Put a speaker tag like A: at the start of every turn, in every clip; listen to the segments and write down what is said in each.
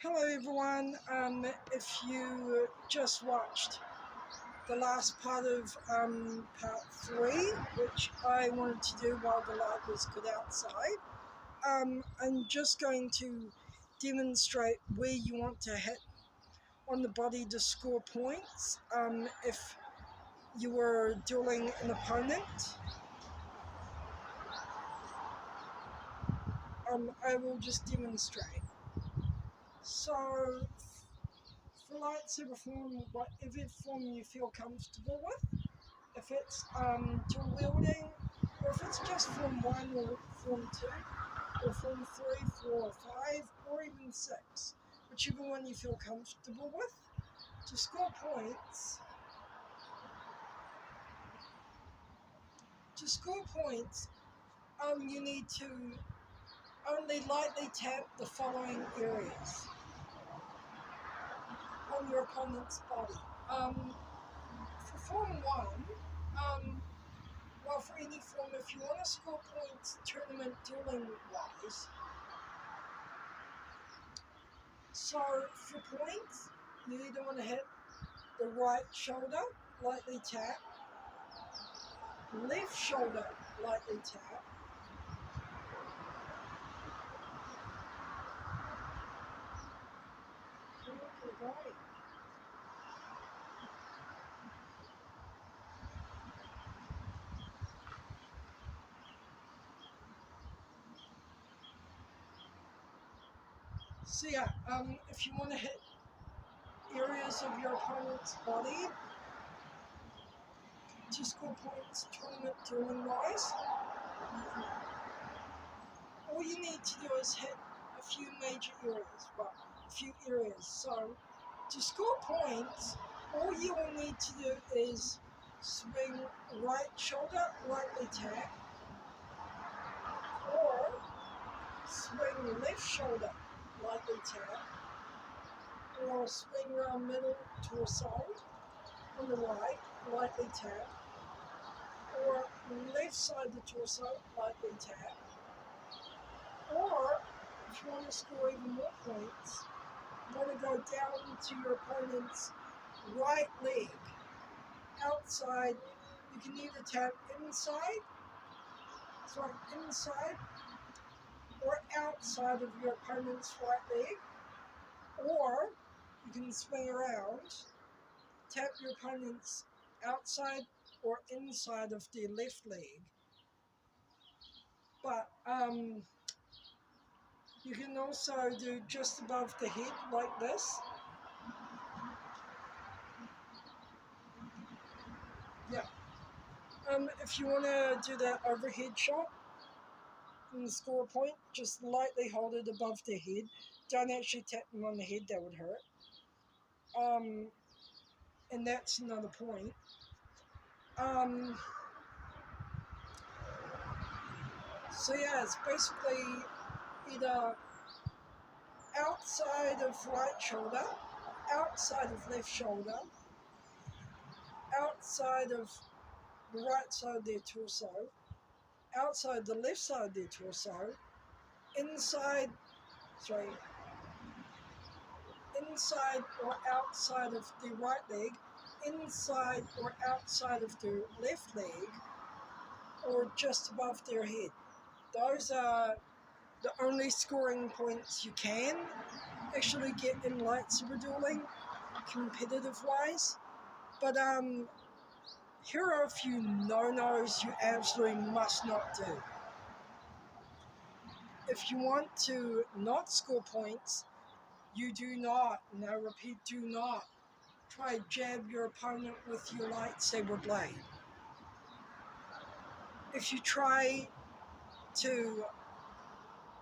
A: Hello everyone, if you just watched the last part of part 3, which I wanted to do while the light was good outside, I'm just going to demonstrate where you want to hit on the body to score points if you were dueling an opponent. I will just demonstrate. So, for lightsaber form, whatever form you feel comfortable with, if it's dual wielding, or if it's just form 1 or form 2, or form 3, 4, 5, or even 6, whichever one you feel comfortable with, to score points. You need to only lightly tap the following areas on your opponent's body. For form 1, well, for any form, if you want to score points tournament dueling wise, so for points, you either want to hit the right shoulder, lightly tap, left shoulder, lightly tap, right. So yeah, if you want to hit areas of your opponent's body to score points tournament dueling wise, all you need to do is hit a few major areas, well, a few areas. So to score points, all you will need to do is swing right shoulder, lightly tap, or swing left shoulder, lightly tap, or swing around middle torso on the right, lightly tap, or left side of the torso, lightly tap, or if you want to score even more points, you want to go down to your opponent's right leg, outside. You can either tap inside or outside of your opponent's right leg, or you can swing around, tap your opponent's outside or inside of their left leg. But you can also do just above the head like this. Yeah. If you want to do that overhead shot and score a point, just lightly hold it above their head. Don't actually tap them on the head, that would hurt. And that's another point. So yeah, it's basically either outside of right shoulder, outside of left shoulder, outside of the right side of their torso, outside the left side of their torso, inside or outside of the right leg, inside or outside of the left leg, or just above their head. Those are the only scoring points you can actually get in lightsaber dueling, competitive wise. But here are a few no-nos you absolutely must not do. If you want to not score points, you do not, and I repeat, do not try to jab your opponent with your lightsaber blade. If you try to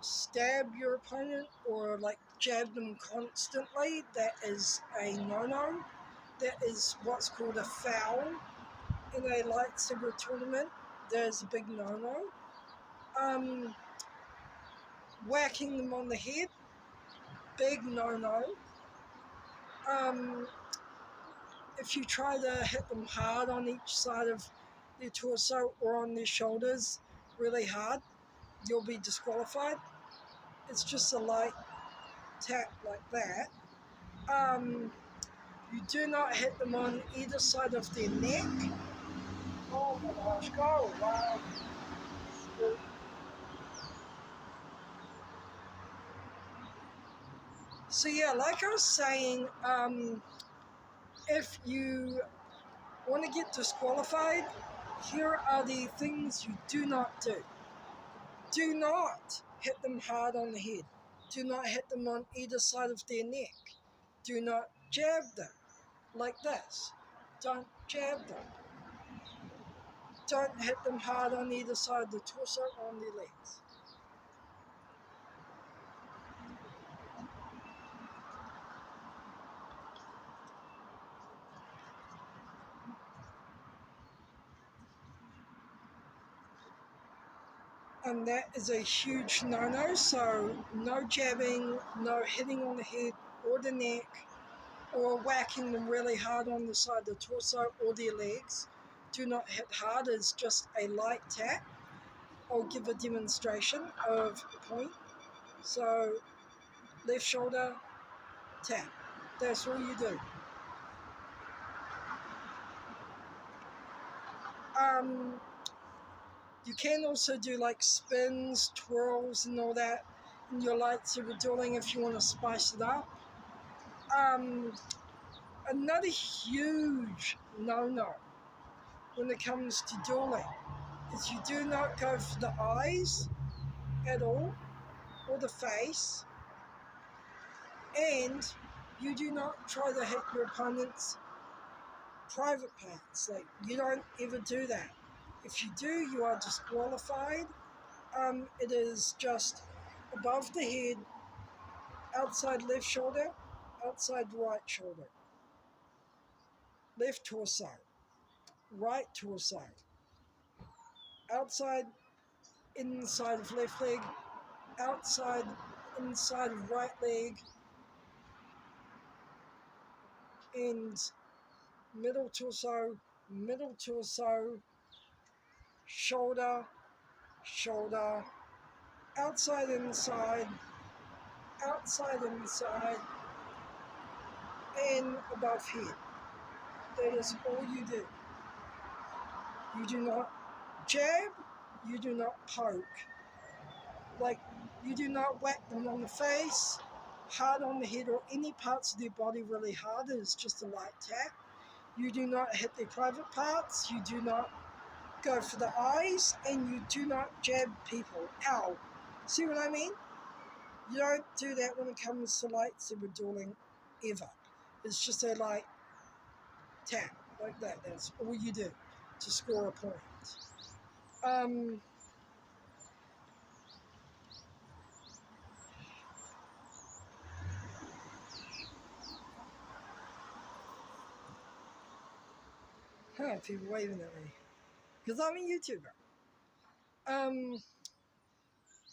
A: stab your opponent or like jab them constantly, that is a no-no. That is what's called a foul in a lightsaber tournament. That is a big no-no. Whacking them on the head, big no-no. If you try to hit them hard on each side of their torso or on their shoulders really hard, you'll be disqualified. It's just a light tap like that. You do not hit them on either side of their neck. Oh my gosh, go away. So yeah, like I was saying, if you want to get disqualified, here are the things you do not do. Do not hit them hard on the head. Do not hit them on either side of their neck. Do not jab them like this. Don't jab them. Don't hit them hard on either side of the torso or on their legs. And that is a huge no-no. So no jabbing, no hitting on the head or the neck, or whacking them really hard on the side of the torso or their legs. Do not hit hard, it's just a light tap. I'll give a demonstration of the point. So left shoulder, tap. That's all you do. You can also do like spins, twirls, and all that in your lightsaber dueling if you want to spice it up. Another huge no-no when it comes to dueling is you do not go for the eyes at all, or the face, and you do not try to hit your opponent's private parts. Like, you don't ever do that. If you do, you are disqualified. It is just above the head, outside left shoulder, outside right shoulder, left torso, right torso, outside inside of left leg, outside inside of right leg, and middle torso, shoulder, shoulder, outside inside, and above head. That is all you do. You do not jab, you do not poke. Like, you do not whack them on the face, hard on the head, or any parts of their body really hard. It is just a light tap. You do not hit their private parts, you do not go for the eyes, and you do not jab people. Ow. See what I mean? You don't do that when it comes to lightsaber dueling, ever. It's just a light tap, like that. That's all you do to score a point. People waving at me. Because I'm a YouTuber.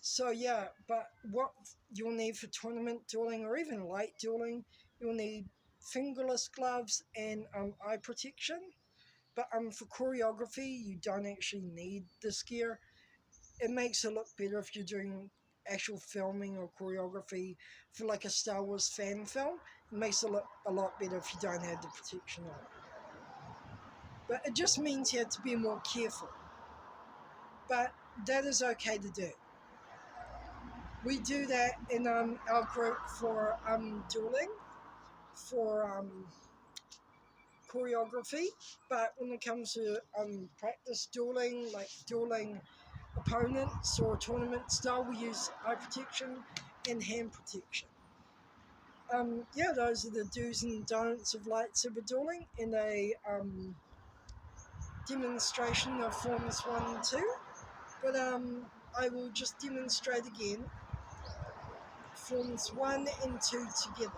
A: So yeah, but what you'll need for tournament dueling or even light dueling, you'll need fingerless gloves and eye protection. But for choreography, you don't actually need this gear. It makes it look better if you're doing actual filming or choreography for like a Star Wars fan film. It makes it look a lot better if you don't have the protection on. But it just means you have to be more careful. But that is okay to do. We do that in our group for dueling, for choreography. But when it comes to practice dueling, like dueling opponents or tournament style, we use eye protection and hand protection. Yeah, those are the do's and don'ts of lightsaber dueling in a demonstration of Forms 1 and 2. But I will just demonstrate again Forms 1 and 2 together.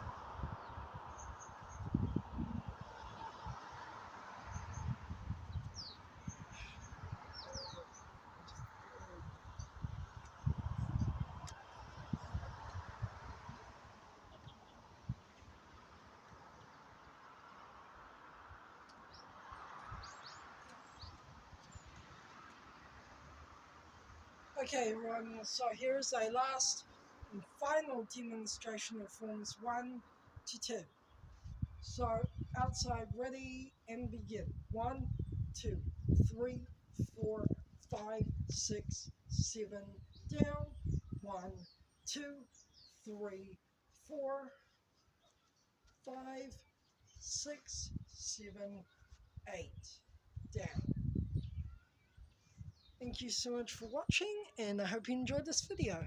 A: Okay, everyone, so here is a last and final demonstration of forms 1 to 2. So outside, ready and begin. 1, 2, 3, 4, 5, 6, 7, down. 1, 2, 3, 4, 5, 6, 7, 8, down. Thank you so much for watching, and I hope you enjoyed this video.